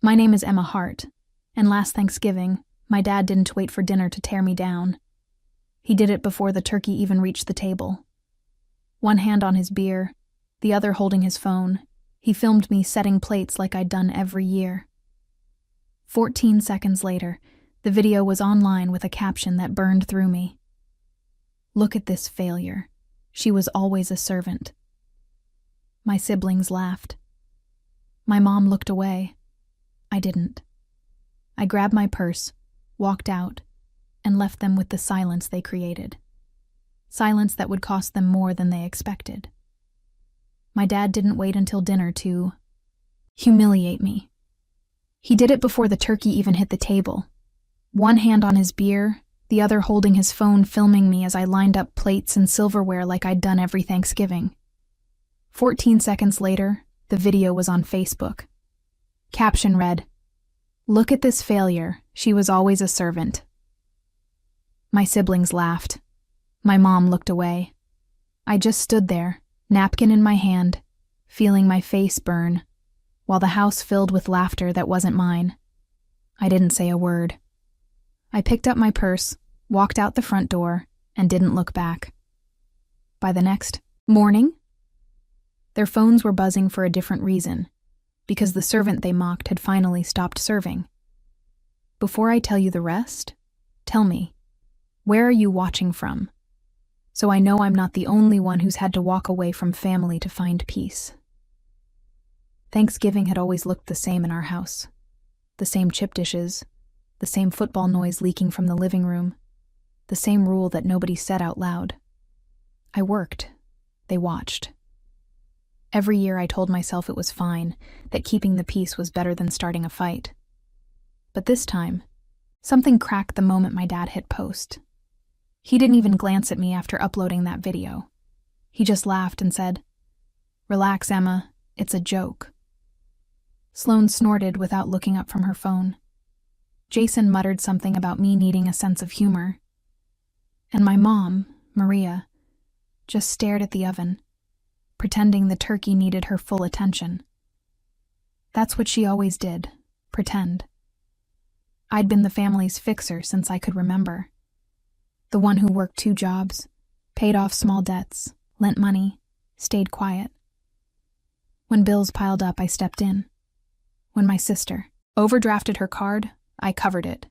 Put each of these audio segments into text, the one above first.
My name is Emma Hart, and last Thanksgiving, my dad didn't wait for dinner to tear me down. He did it before the turkey even reached the table. One hand on his beer, the other holding his phone, he filmed me setting plates like I'd done every year. 14 seconds later, the video was online with a caption that burned through me. "Look at this failure. She was always a servant." My siblings laughed. My mom looked away. I didn't. I grabbed my purse, walked out, and left them with the silence they created. Silence that would cost them more than they expected. My dad didn't wait until dinner to humiliate me. He did it before the turkey even hit the table. One hand on his beer, the other holding his phone, filming me as I lined up plates and silverware like I'd done every Thanksgiving. 14 seconds later, the video was on Facebook. Caption read, "Look at this failure. She was always a servant." My siblings laughed. My mom looked away. I just stood there, napkin in my hand, feeling my face burn, while the house filled with laughter that wasn't mine. I didn't say a word. I picked up my purse, walked out the front door, and didn't look back. By the next morning, their phones were buzzing for a different reason, because the servant they mocked had finally stopped serving. Before I tell you the rest, tell me, where are you watching from? So I know I'm not the only one who's had to walk away from family to find peace. Thanksgiving had always looked the same in our house. The same chip dishes, the same football noise leaking from the living room, the same rule that nobody said out loud. I worked. They watched. Every year I told myself it was fine, that keeping the peace was better than starting a fight. But this time, something cracked the moment my dad hit post. He didn't even glance at me after uploading that video. He just laughed and said, "Relax, Emma, it's a joke." Sloane snorted without looking up from her phone. Jason muttered something about me needing a sense of humor. And my mom, Maria, just stared at the oven, pretending the turkey needed her full attention. That's what she always did, pretend. I'd been the family's fixer since I could remember. The one who worked 2 jobs, paid off small debts, lent money, stayed quiet. When bills piled up, I stepped in. When my sister overdrafted her card, I covered it.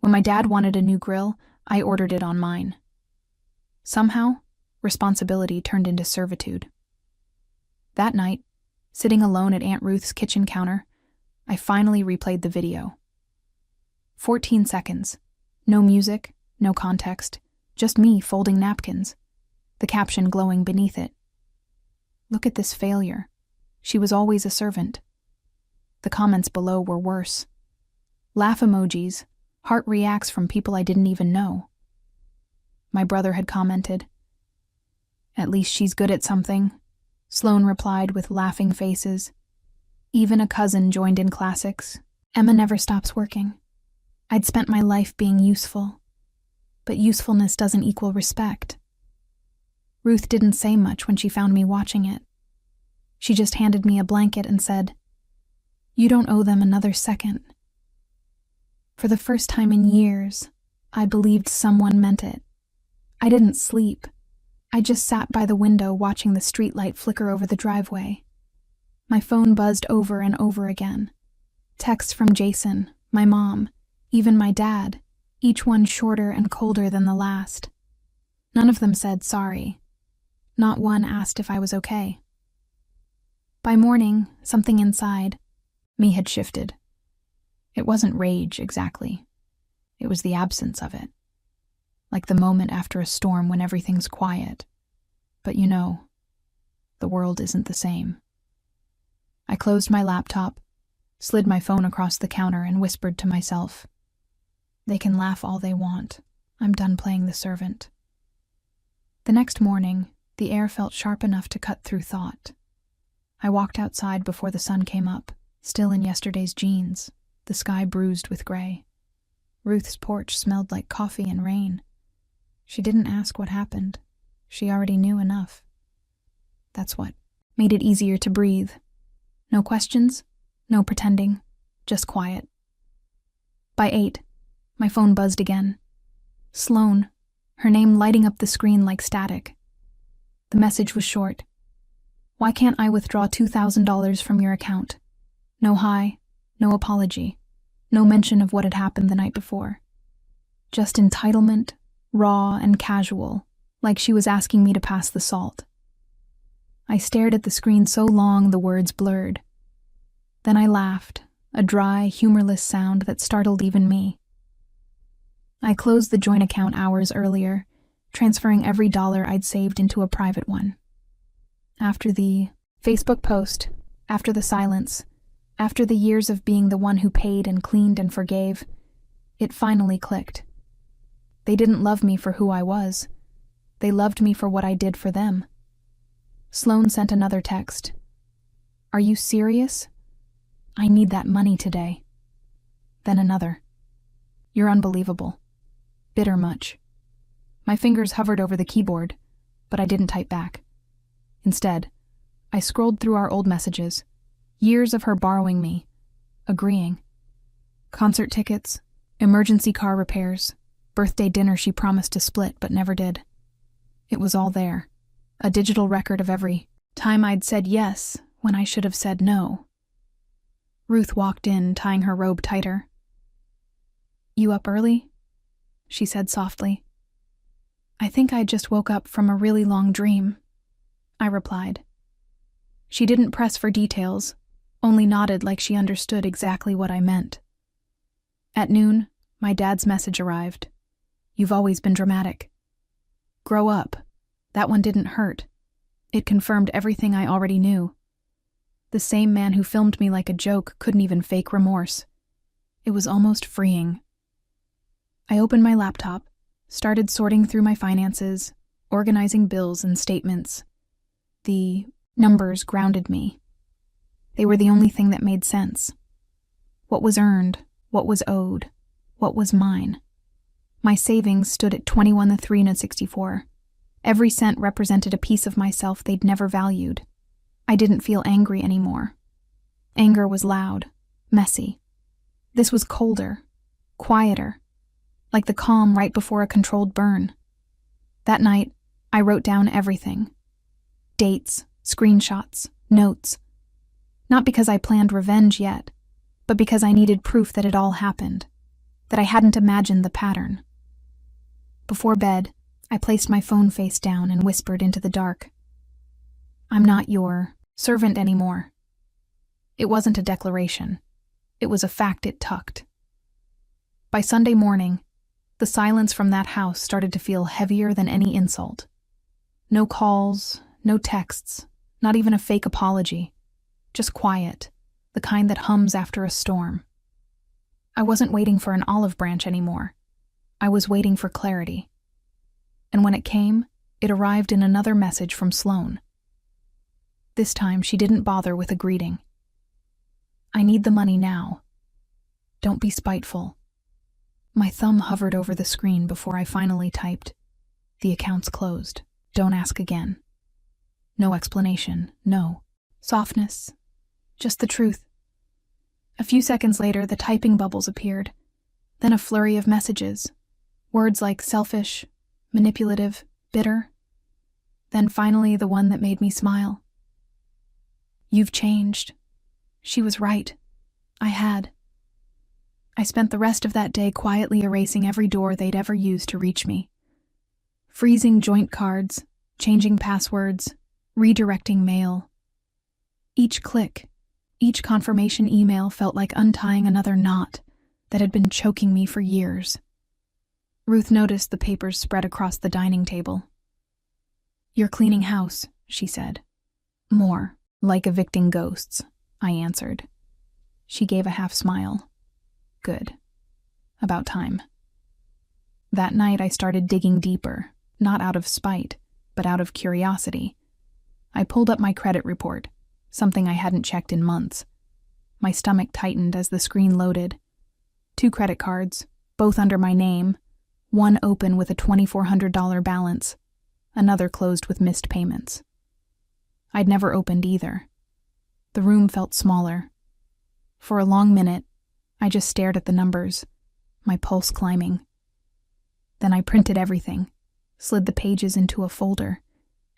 When my dad wanted a new grill, I ordered it on mine. Somehow, responsibility turned into servitude. That night, sitting alone at Aunt Ruth's kitchen counter, I finally replayed the video. 14 seconds. No music, no context, just me folding napkins, the caption glowing beneath it. "Look at this failure. She was always a servant." The comments below were worse. Laugh emojis, heart reacts from people I didn't even know. My brother had commented, "At least she's good at something." Sloane replied with laughing faces. Even a cousin joined in classics. "Emma never stops working. I'd spent my life being useful. But usefulness doesn't equal respect." Ruth didn't say much when she found me watching it. She just handed me a blanket and said, "You don't owe them another second." For the first time in years, I believed someone meant it. I didn't sleep. I just sat by the window watching the streetlight flicker over the driveway. My phone buzzed over and over again. Texts from Jason, my mom, even my dad, each one shorter and colder than the last. None of them said sorry. Not one asked if I was okay. By morning, something inside me had shifted. It wasn't rage, exactly. It was the absence of it. Like the moment after a storm when everything's quiet. But you know, the world isn't the same. I closed my laptop, slid my phone across the counter, and whispered to myself, "They can laugh all they want. I'm done playing the servant." The next morning, the air felt sharp enough to cut through thought. I walked outside before the sun came up, still in yesterday's jeans, the sky bruised with gray. Ruth's porch smelled like coffee and rain. She didn't ask what happened. She already knew enough. That's what made it easier to breathe. No questions, no pretending, just quiet. By 8, my phone buzzed again. Sloan, her name lighting up the screen like static. The message was short. Why can't I withdraw $2,000 from your account? No hi, no apology, no mention of what had happened the night before. Just entitlement, raw and casual, like she was asking me to pass the salt. I stared at the screen so long the words blurred. Then I laughed, a dry, humorless sound that startled even me. I closed the joint account hours earlier, transferring every dollar I'd saved into a private one. After the Facebook post, after the silence, after the years of being the one who paid and cleaned and forgave, it finally clicked. They didn't love me for who I was. They loved me for what I did for them. Sloan sent another text. Are you serious? I need that money today. Then another. You're unbelievable. Bitter much. My fingers hovered over the keyboard, but I didn't type back. Instead, I scrolled through our old messages, years of her borrowing me, agreeing. Concert tickets, emergency car repairs, birthday dinner she promised to split but never did. It was all there, a digital record of every time I'd said yes when I should have said no. Ruth walked in, tying her robe tighter. You up early? She said softly. I think I just woke up from a really long dream, I replied. She didn't press for details, only nodded like she understood exactly what I meant. At noon, my dad's message arrived. You've always been dramatic. Grow up. That one didn't hurt. It confirmed everything I already knew. The same man who filmed me like a joke couldn't even fake remorse. It was almost freeing. I opened my laptop, started sorting through my finances, organizing bills and statements. The numbers grounded me. They were the only thing that made sense. What was earned, what was owed, what was mine. My savings stood at 21, 3, and 64. Every cent represented a piece of myself they'd never valued. I didn't feel angry anymore. Anger was loud, messy. This was colder, quieter, like the calm right before a controlled burn. That night, I wrote down everything. Dates, screenshots, notes. Not because I planned revenge yet, but because I needed proof that it all happened, that I hadn't imagined the pattern. Before bed, I placed my phone face down and whispered into the dark. I'm not your servant anymore. It wasn't a declaration. It was a fact it tucked. By Sunday morning, the silence from that house started to feel heavier than any insult. No calls, no texts, not even a fake apology. Just quiet, the kind that hums after a storm. I wasn't waiting for an olive branch anymore. I was waiting for clarity. And when it came, it arrived in another message from Sloan. This time, she didn't bother with a greeting. I need the money now. Don't be spiteful. My thumb hovered over the screen before I finally typed. The account's closed. Don't ask again. No explanation, no softness, just the truth. A few seconds later, the typing bubbles appeared, then a flurry of messages, words like selfish, manipulative, bitter. Then finally the one that made me smile. You've changed. She was right. I had. I spent the rest of that day quietly erasing every door they'd ever used to reach me. Freezing joint cards, changing passwords, redirecting mail. Each click, each confirmation email felt like untying another knot that had been choking me for years. Ruth noticed the papers spread across the dining table. You're cleaning house, she said. More, like evicting ghosts, I answered. She gave a half smile. Good. About time. That night I started digging deeper, not out of spite, but out of curiosity. I pulled up my credit report, something I hadn't checked in months. My stomach tightened as the screen loaded. 2 credit cards, both under my name, one open with a $2,400 balance, another closed with missed payments. I'd never opened either. The room felt smaller. For a long minute, I just stared at the numbers, my pulse climbing. Then I printed everything, slid the pages into a folder,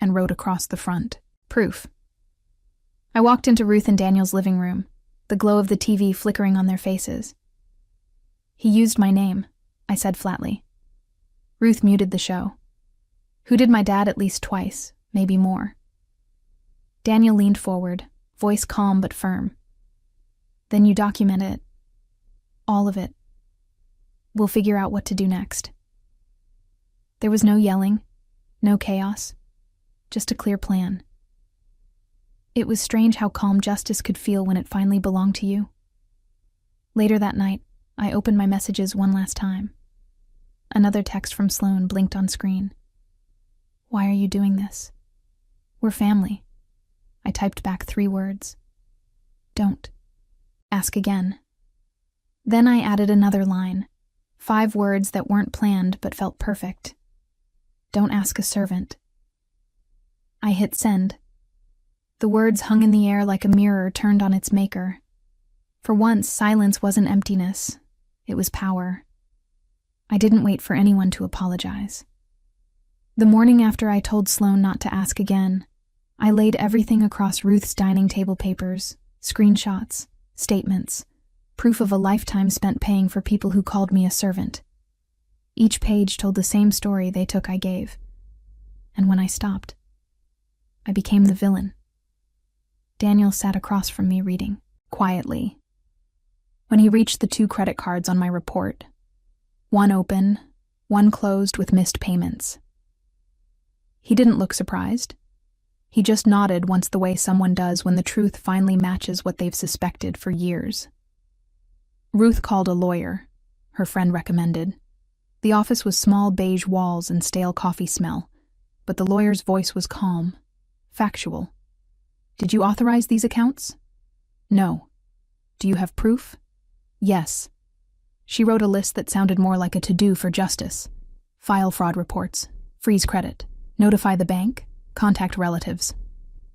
and wrote across the front, "Proof." I walked into Ruth and Daniel's living room, the glow of the TV flickering on their faces. "He used my name," I said flatly. Ruth muted the show. "Who did my dad at least twice, maybe more?" Daniel leaned forward, voice calm but firm. "Then you document it. All of it. We'll figure out what to do next." There was no yelling, no chaos, just a clear plan. It was strange how calm justice could feel when it finally belonged to you. Later that night, I opened my messages one last time. Another text from Sloan blinked on screen. "Why are you doing this? We're family." I typed back 3 words. "Don't. Ask again." Then I added another line, 5 words that weren't planned but felt perfect. "Don't ask a servant." I hit send. The words hung in the air like a mirror turned on its maker. For once, silence wasn't emptiness. It was power. I didn't wait for anyone to apologize. The morning after I told Sloan not to ask again, I laid everything across Ruth's dining table papers, screenshots, statements, proof of a lifetime spent paying for people who called me a servant. Each page told the same story they took I gave. And when I stopped, I became the villain. Daniel sat across from me reading, quietly. When he reached the 2 credit cards on my report, one open, one closed with missed payments. He didn't look surprised. He just nodded once, the way someone does when the truth finally matches what they've suspected for years. Ruth called a lawyer, her friend recommended. The office was small beige walls and stale coffee smell, but the lawyer's voice was calm, factual. "Did you authorize these accounts?" "No." "Do you have proof?" "Yes." She wrote a list that sounded more like a to-do for justice. File fraud reports, freeze credit, notify the bank, contact relatives.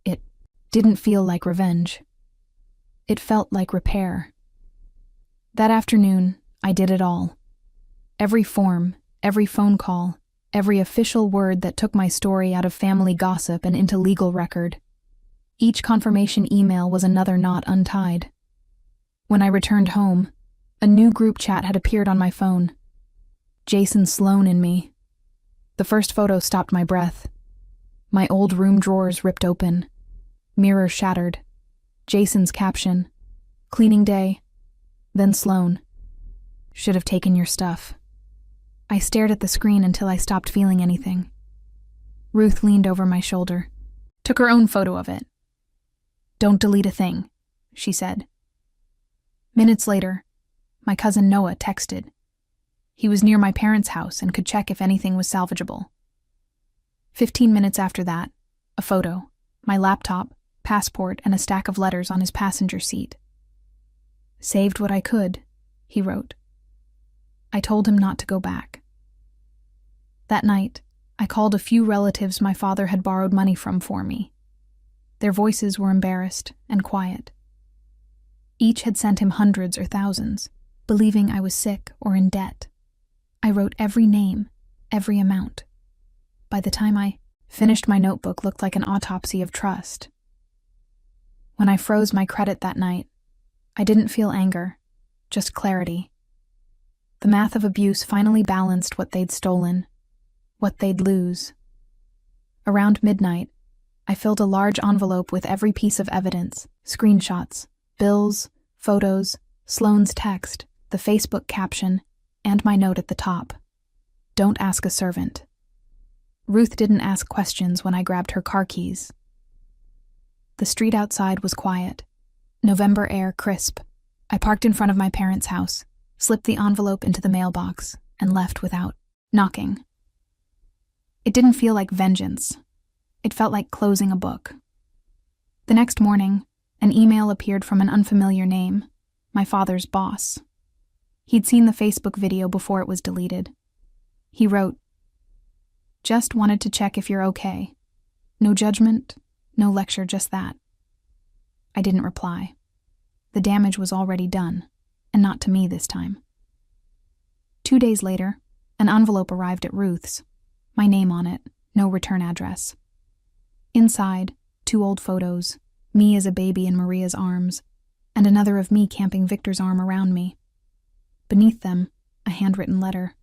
It didn't feel like revenge. It felt like repair. That afternoon, I did it all. Every form, every phone call, every official word that took my story out of family gossip and into legal record. Each confirmation email was another knot untied. When I returned home, a new group chat had appeared on my phone. Jason Sloan and me. The first photo stopped my breath. My old room drawers ripped open. Mirror shattered. Jason's caption. "Cleaning day." Then Sloan. "Should have taken your stuff." I stared at the screen until I stopped feeling anything. Ruth leaned over my shoulder. Took her own photo of it. "Don't delete a thing," she said. Minutes later, my cousin Noah texted. He was near my parents' house and could check if anything was salvageable. 15 minutes after that, a photo, my laptop, passport, and a stack of letters on his passenger seat. "Saved what I could," he wrote. I told him not to go back. That night, I called a few relatives my father had borrowed money from for me. Their voices were embarrassed and quiet. Each had sent him hundreds or thousands, believing I was sick or in debt. I wrote every name, every amount. By the time I finished, my notebook looked like an autopsy of trust. When I froze my credit that night, I didn't feel anger, just clarity. The math of abuse finally balanced what they'd stolen, what they'd lose. Around midnight, I filled a large envelope with every piece of evidence, screenshots, bills, photos, Sloan's text, the Facebook caption, and my note at the top. "Don't ask a servant." Ruth didn't ask questions when I grabbed her car keys. The street outside was quiet, November air crisp. I parked in front of my parents' house, slipped the envelope into the mailbox, and left without knocking. It didn't feel like vengeance. It felt like closing a book. The next morning, an email appeared from an unfamiliar name, my father's boss. He'd seen the Facebook video before it was deleted. He wrote, "Just wanted to check if you're okay. No judgment, no lecture, just that." I didn't reply. The damage was already done, and not to me this time. 2 days later, an envelope arrived at Ruth's. My name on it, no return address. Inside, 2 old photos, me as a baby in Maria's arms, and another of me camping Victor's arm around me. Beneath them, a handwritten letter.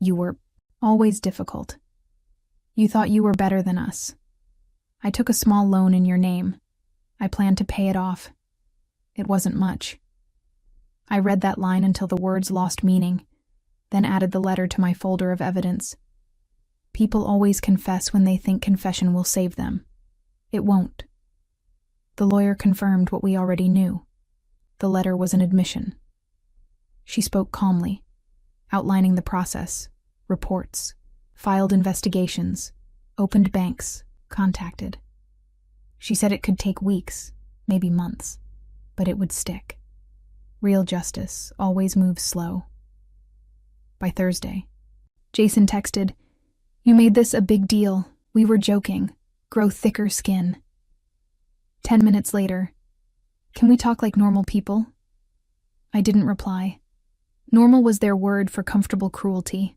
You were always difficult. You thought you were better than us. I took a small loan in your name. I planned to pay it off. It wasn't much. I read that line until the words lost meaning, then added the letter to my folder of evidence. People always confess when they think confession will save them. It won't. The lawyer confirmed what we already knew. The letter was an admission. She spoke calmly, outlining the process, reports, filed investigations, opened banks, contacted. She said it could take weeks, maybe months, but it would stick. Real justice always moves slow. By Thursday, Jason texted, "You made this a big deal. We were joking. Grow thicker skin." 10 minutes later, "Can we talk like normal people?" I didn't reply. Normal was their word for comfortable cruelty.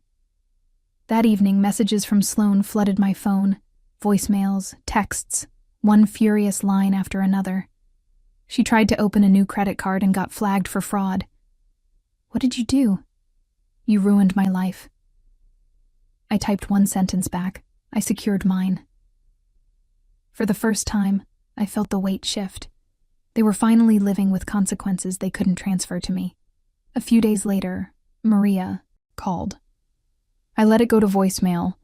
That evening, messages from Sloan flooded my phone, voicemails, texts, one furious line after another. She tried to open a new credit card and got flagged for fraud. "What did you do?" "You ruined my life." I typed one sentence back. I secured mine. For the first time, I felt the weight shift. They were finally living with consequences they couldn't transfer to me. A few days later, Maria called. I let it go to voicemail,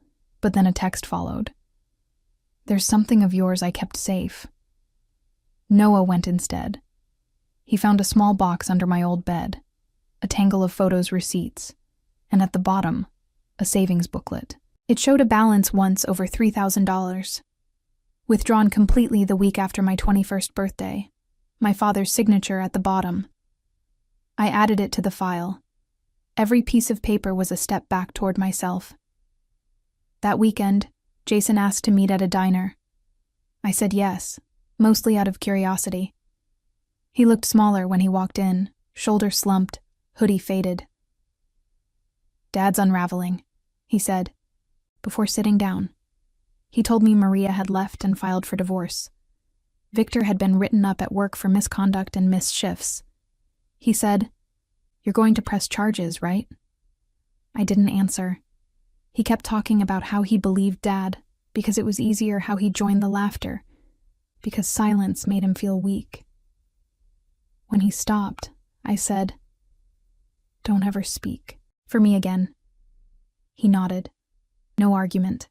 but then a text followed. "There's something of yours I kept safe." Noah went instead. He found a small box under my old bed, a tangle of photos, receipts, and at the bottom, a savings booklet. It showed a balance once over $3,000. Withdrawn completely the week after my 21st birthday, my father's signature at the bottom. I added it to the file. Every piece of paper was a step back toward myself. That weekend, Jason asked to meet at a diner. I said yes, mostly out of curiosity. He looked smaller when he walked in, shoulder slumped, hoodie faded. "Dad's unraveling," he said, before sitting down. He told me Maria had left and filed for divorce. Victor had been written up at work for misconduct and missed shifts. He said, "You're going to press charges, right?" I didn't answer. He kept talking about how he believed Dad, because it was easier how he joined the laughter, because silence made him feel weak. When he stopped, I said, "Don't ever speak for me again." He nodded. No argument.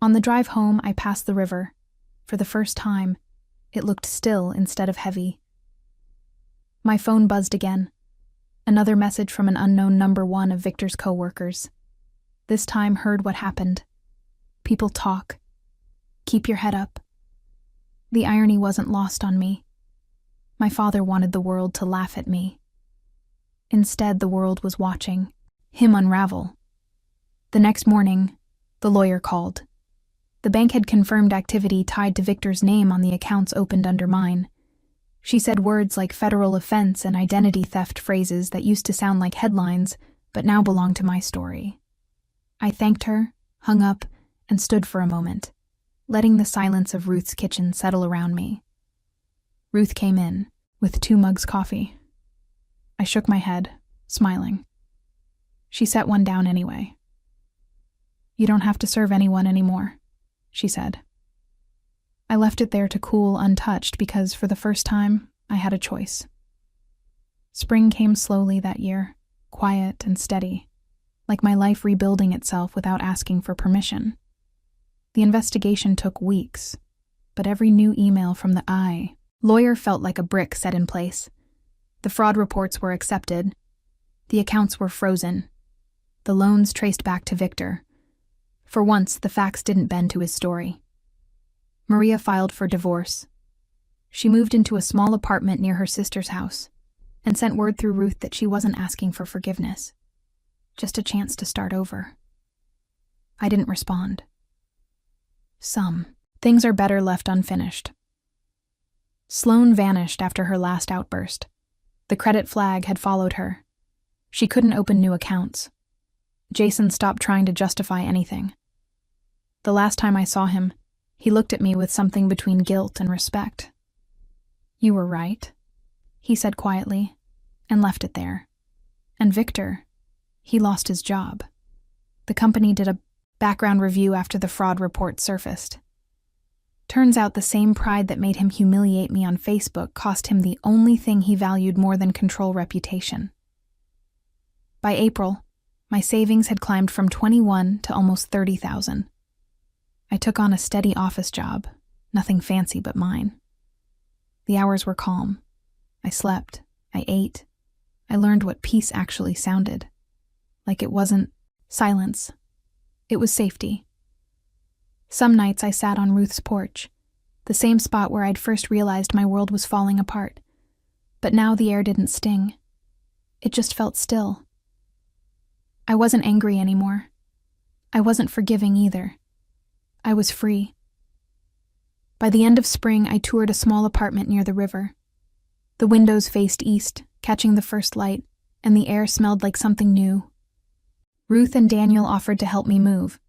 On the drive home, I passed the river. For the first time, it looked still instead of heavy. My phone buzzed again. Another message from an unknown number 1 of Victor's coworkers. This time heard what happened. "People talk. Keep your head up." The irony wasn't lost on me. My father wanted the world to laugh at me. Instead, the world was watching him unravel. The next morning, the lawyer called. The bank had confirmed activity tied to Victor's name on the accounts opened under mine. She said words like federal offense and identity theft, phrases that used to sound like headlines, but now belonged to my story. I thanked her, hung up, and stood for a moment, letting the silence of Ruth's kitchen settle around me. Ruth came in, with 2 mugs coffee. I shook my head, smiling. She set one down anyway. "You don't have to serve anyone anymore," she said. I left it there to cool untouched because for the first time, I had a choice. Spring came slowly that year, quiet and steady, like my life rebuilding itself without asking for permission. The investigation took weeks, but every new email from the lawyer felt like a brick set in place. The fraud reports were accepted. The accounts were frozen. The loans traced back to Victor. For once, the facts didn't bend to his story. Maria filed for divorce. She moved into a small apartment near her sister's house and sent word through Ruth that she wasn't asking for forgiveness, just a chance to start over. I didn't respond. Some things are better left unfinished. Sloan vanished after her last outburst. The credit flag had followed her. She couldn't open new accounts. Jason stopped trying to justify anything. The last time I saw him, he looked at me with something between guilt and respect. "You were right," he said quietly, and left it there. And Victor, he lost his job. The company did a background review after the fraud report surfaced. Turns out the same pride that made him humiliate me on Facebook cost him the only thing he valued more than control: reputation. By April, my savings had climbed from 21 to almost 30,000. I took on a steady office job, nothing fancy but mine. The hours were calm. I slept, I ate. I learned what peace actually sounded. Like it wasn't silence. It was safety. Some nights I sat on Ruth's porch, the same spot where I'd first realized my world was falling apart. But now the air didn't sting. It just felt still. I wasn't angry anymore. I wasn't forgiving either. I was free. By the end of spring, I toured a small apartment near the river. The windows faced east, catching the first light, and the air smelled like something new. Ruth and Daniel offered to help me move,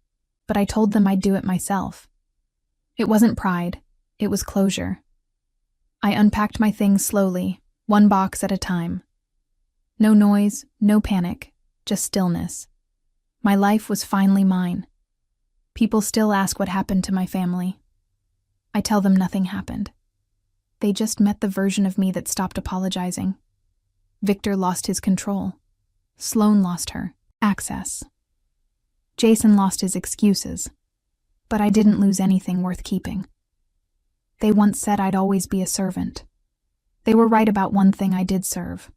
but I told them I'd do it myself. It wasn't pride, it was closure. I unpacked my things slowly, one box at a time. No noise, no panic, just stillness. My life was finally mine. People still ask what happened to my family. I tell them nothing happened. They just met the version of me that stopped apologizing. Victor lost his control. Sloane lost her access. Jason lost his excuses. But I didn't lose anything worth keeping. They once said I'd always be a servant. They were right about one thing: I did serve.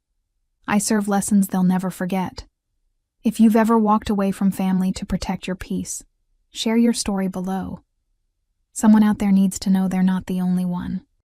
I serve lessons they'll never forget. If you've ever walked away from family to protect your peace, share your story below. Someone out there needs to know they're not the only one.